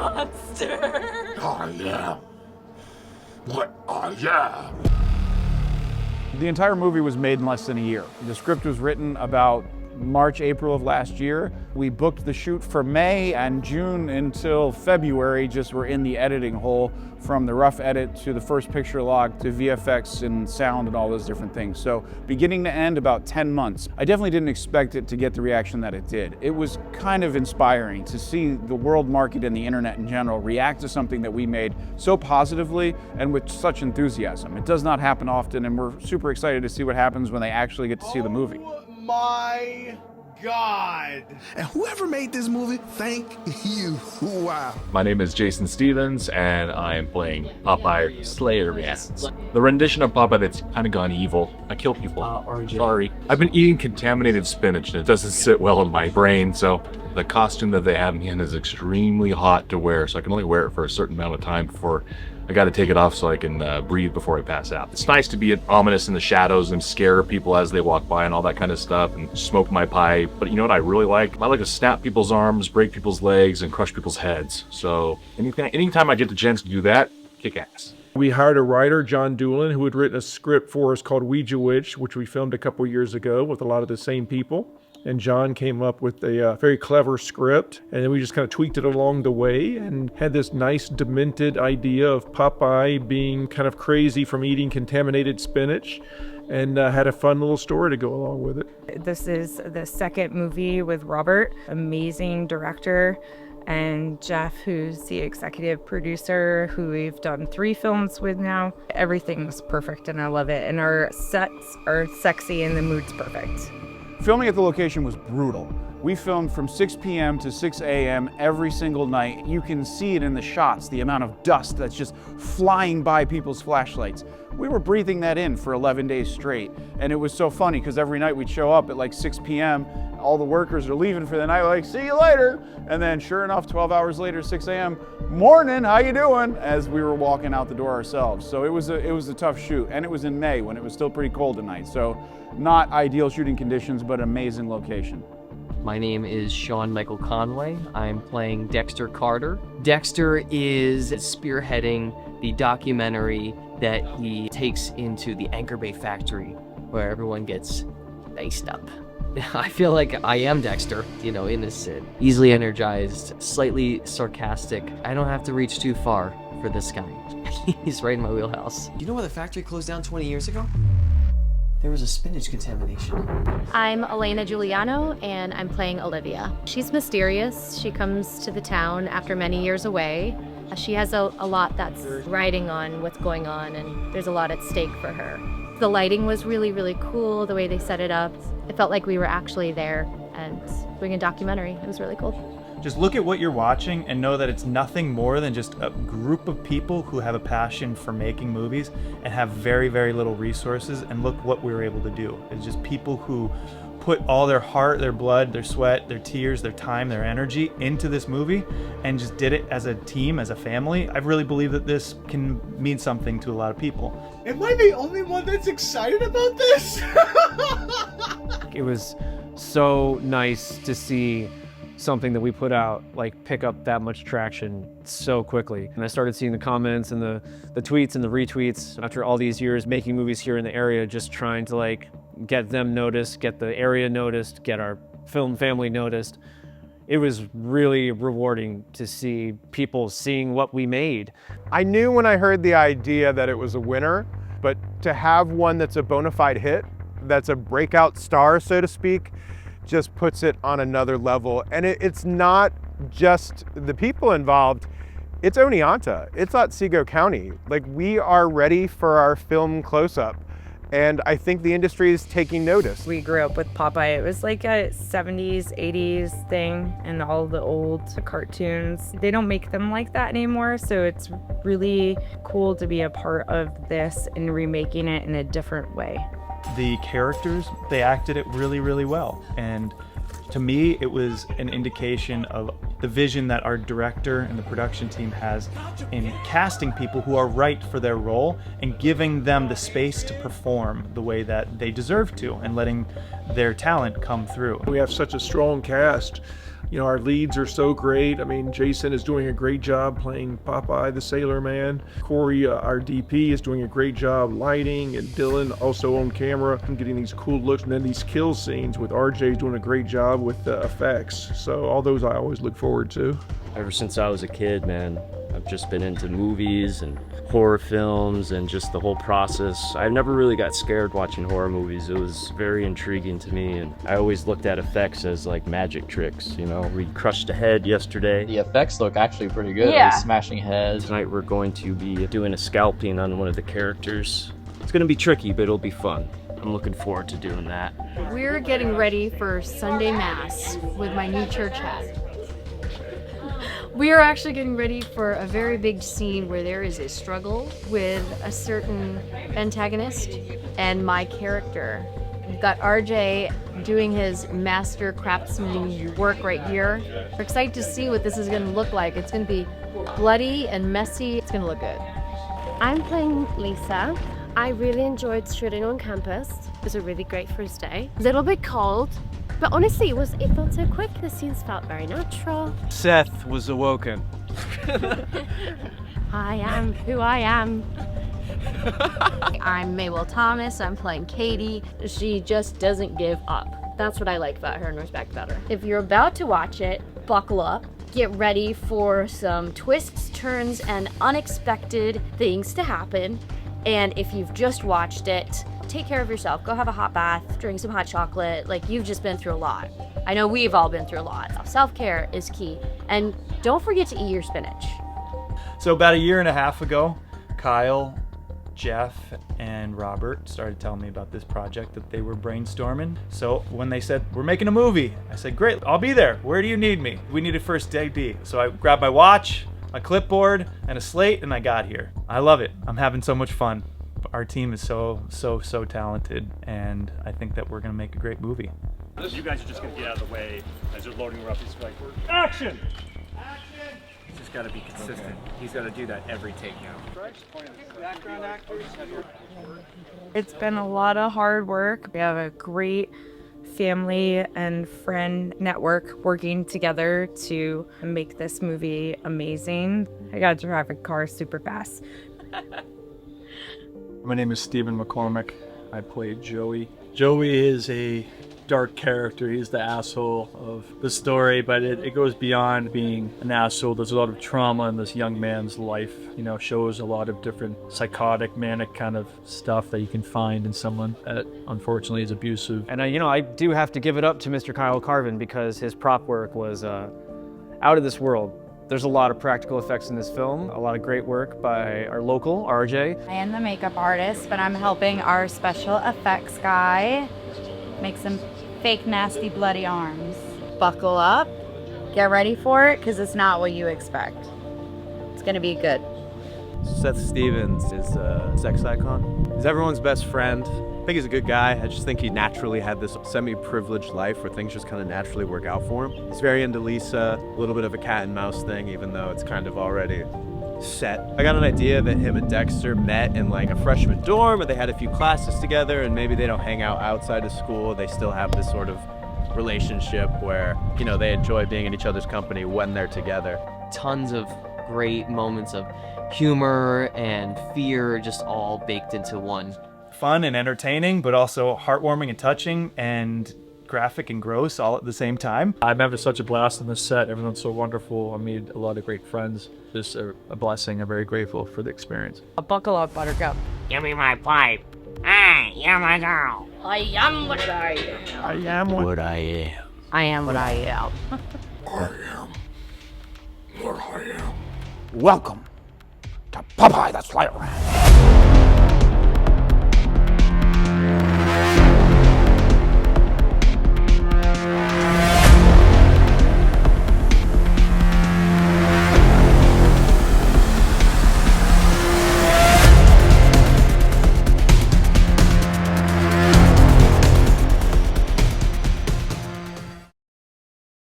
monster. I am what I am. The entire movie was made in less than a year. The script was written about March, April of last year. We booked the shoot for May and June until February, just were in the editing hole from the rough edit to the first picture log to VFX and sound and all those different things. So beginning to end, about 10 months. I definitely didn't expect it to get the reaction that it did. It was kind of inspiring to see the world market and the internet in general react to something that we made so positively and with such enthusiasm. It does not happen often, and we're super excited to see what happens when they actually get to see the movie. My God. And whoever made this movie, thank you. Wow. My name is Jason Stevens, and I am playing Popeye the Slayer Man. The rendition of Popeye that's kind of gone evil. I kill people. Sorry. I've been eating contaminated spinach, and it doesn't sit well in my brain, so the costume that they have me in is extremely hot to wear, so I can only wear it for a certain amount of time before I got to take it off so I can breathe before I pass out. It's nice to be ominous in the shadows and scare people as they walk by and all that kind of stuff and smoke my pipe. But you know what I really like? I like to snap people's arms, break people's legs, and crush people's heads. So anytime I get the chance to do that, kick ass. We hired a writer, John Doolin, who had written a script for us called Ouija Witch, which we filmed a couple years ago with a lot of the same people. And John came up with a very clever script, and then we just kind of tweaked it along the way and had this nice demented idea of Popeye being kind of crazy from eating contaminated spinach, and had a fun little story to go along with it. This is the second movie with Robert, amazing director, and Jeff, who's the executive producer, who we've done 3 films with now. Everything's perfect and I love it, and our sets are sexy and the mood's perfect. Filming at the location was brutal. We filmed from 6 p.m. to 6 a.m. every single night. You can see it in the shots, the amount of dust that's just flying by people's flashlights. We were breathing that in for 11 days straight. And it was so funny because every night we'd show up at like 6 p.m. All the workers are leaving for the night, like, see you later. And then sure enough, 12 hours later, 6 a.m., morning, how you doing? As we were walking out the door ourselves. So it was a tough shoot. And it was in May when it was still pretty cold at night. So not ideal shooting conditions, but amazing location. My name is Sean Michael Conway. I'm playing Dexter Carter. Dexter is spearheading the documentary that he takes into the Anchor Bay factory where everyone gets diced up. I feel like I am Dexter, innocent, easily energized, slightly sarcastic. I don't have to reach too far for this guy. He's right in my wheelhouse. You know why the factory closed down 20 years ago? There was a spinach contamination. I'm Elena Giuliano, and I'm playing Olivia. She's mysterious. She comes to the town after many years away. She has a lot that's riding on what's going on, and there's a lot at stake for her. The lighting was really, really cool, the way they set it up. It felt like we were actually there and doing a documentary. It was really cool. Just look at what you're watching and know that it's nothing more than just a group of people who have a passion for making movies and have very, very little resources, and look what we were able to do. It's just people who put all their heart, their blood, their sweat, their tears, their time, their energy into this movie and just did it as a team, as a family. I really believe that this can mean something to a lot of people. Am I the only one that's excited about this? It was so nice to see something that we put out pick up that much traction so quickly. And I started seeing the comments and the tweets and the retweets after all these years making movies here in the area, just trying to get them noticed, get the area noticed, get our film family noticed. It was really rewarding to see people seeing what we made. I knew when I heard the idea that it was a winner, but to have one that's a bona fide hit, that's a breakout star, so to speak, just puts it on another level. And it's not just the people involved, it's Oneonta, it's Otsego County. We are ready for our film close-up. And I think the industry is taking notice. We grew up with Popeye. It was like a 70s, 80s thing, and all the old cartoons. They don't make them like that anymore, so it's really cool to be a part of this and remaking it in a different way. The characters, they acted it really, really well. And to me, it was an indication of the vision that our director and the production team has in casting people who are right for their role and giving them the space to perform the way that they deserve to and letting their talent come through. We have such a strong cast. You know, our leads are so great. I mean, Jason is doing a great job playing Popeye the Sailor Man. Corey, our DP, is doing a great job lighting, and Dylan also on camera and getting these cool looks. And then these kill scenes with RJ doing a great job with the effects. So all those I always look forward to. Ever since I was a kid, man, I've just been into movies and horror films and just the whole process. I never really got scared watching horror movies. It was very intriguing to me, and I always looked at effects as like magic tricks, you know? We crushed a head yesterday. The effects look actually pretty good. Yeah. Smashing heads. Tonight we're going to be doing a scalping on one of the characters. It's gonna be tricky, but it'll be fun. I'm looking forward to doing that. We're getting ready for Sunday Mass with my new church hat. We are actually getting ready for a very big scene where there is a struggle with a certain antagonist and my character. We've got RJ doing his master craftsman work right here. We're excited to see what this is going to look like. It's going to be bloody and messy. It's going to look good. I'm playing Lisa. I really enjoyed shooting on campus. It was a really great first day. A little bit cold, but honestly it felt so quick. The scenes felt very natural. Seth was awoken. I am who I am. I'm Maywell Thomas. I'm playing Katie. She just doesn't give up. That's what I like about her and respect about her. If you're about to watch it, buckle up. Get ready for some twists, turns, and unexpected things to happen. And if you've just watched it, take care of yourself. Go have a hot bath, drink some hot chocolate. Like, you've just been through a lot. I know we've all been through a lot. Self-care is key. And don't forget to eat your spinach. So about a year and a half ago, Kyle, Jeff, and Robert started telling me about this project that they were brainstorming. So when they said, we're making a movie, I said, great, I'll be there. Where do you need me? We need a first DP. So I grabbed my watch, my clipboard, and a slate, and I got here. I love it. I'm having so much fun. Our team is so talented, and I think that we're gonna make a great movie. You guys are just gonna get out of the way as they're loading her up. It's like, action! He's just gotta be consistent. He's gotta do that every take now. Background actors. It's been a lot of hard work. We have a great family and friend network working together to make this movie amazing. I got to drive a car super fast. My name is Stephen McCormick. I play Joey. Joey is a dark character. He's the asshole of the story, but it goes beyond being an asshole. There's a lot of trauma in this young man's life. You know, shows a lot of different psychotic, manic kind of stuff that you can find in someone that unfortunately is abusive. And I do have to give it up to Mr. Kyle Carvin because his prop work was out of this world. There's a lot of practical effects in this film, a lot of great work by our local, RJ. I am the makeup artist, but I'm helping our special effects guy make some fake, nasty, bloody arms. Buckle up, get ready for it, because it's not what you expect. It's gonna be good. Seth Stevens is a sex icon. He's everyone's best friend. I think he's a good guy. I just think he naturally had this semi-privileged life where things just kind of naturally work out for him. He's very into Lisa, a little bit of a cat and mouse thing, even though it's kind of already set. I got an idea that him and Dexter met in like a freshman dorm, and they had a few classes together, and maybe they don't hang out outside of school. They still have this sort of relationship where, you know, they enjoy being in each other's company when they're together. Tons of great moments of humor and fear just all baked into one. Fun and entertaining, but also heartwarming and touching and graphic and gross all at the same time. I'm having such a blast on this set. Everyone's so wonderful. I made a lot of great friends. Just a blessing. I'm very grateful for the experience. Buckle up, Buttercup. Give me my pipe. I am a girl. I am what I am. I am what I am. I am what I am. I am what I am. Welcome to Popeye the Slayer Man.